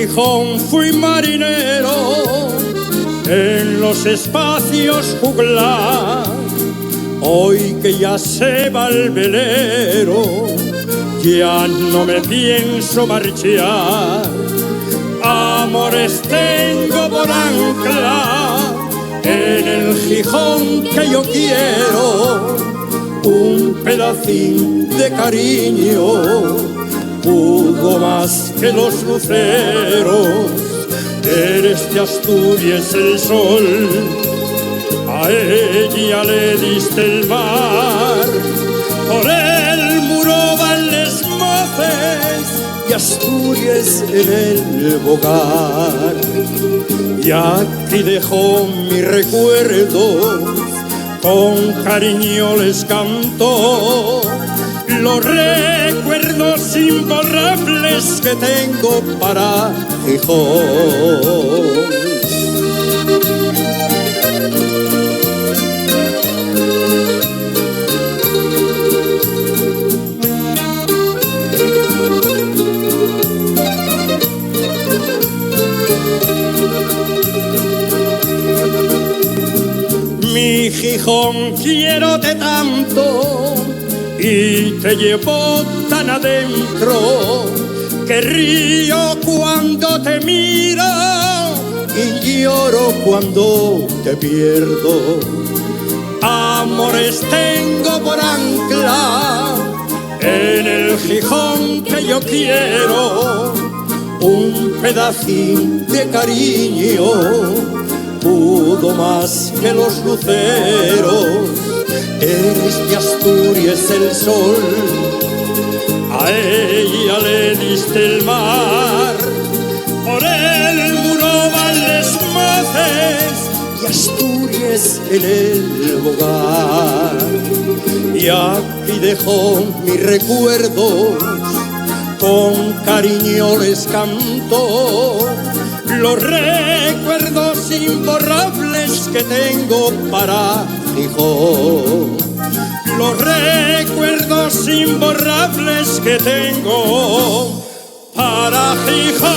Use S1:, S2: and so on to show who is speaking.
S1: Gijón fui marinero en los espacios juglar. Hoy que ya se va el velero, ya no me pienso marchar. Amores tengo por ancla en el Gijón que yo quiero, un pedacín de cariño pudo más que los luceros. Eres de Asturias el sol, a ella le diste el mar, por el muro van les moces y Asturias en el bogar. Y aquí dejo mis recuerdos, con cariño les canto los recuerdos imborrables que tengo para Gijón. Mi Gijón, quiérote tanto y te llevo tan adentro que río cuando te miro y lloro cuando te pierdo. Amores tengo por ancla en el Gijón que yo quiero, un pedacín de cariño pudo más que los luceros. Eres de Asturias el sol, a ella le diste el mar, por el muro van les moces y Asturias en el bogar. Y aquí dejo mis recuerdos, con cariño les canto los recuerdos imborrables que tengo para Gijón. Los recuerdos imborrables que tengo para Gijón.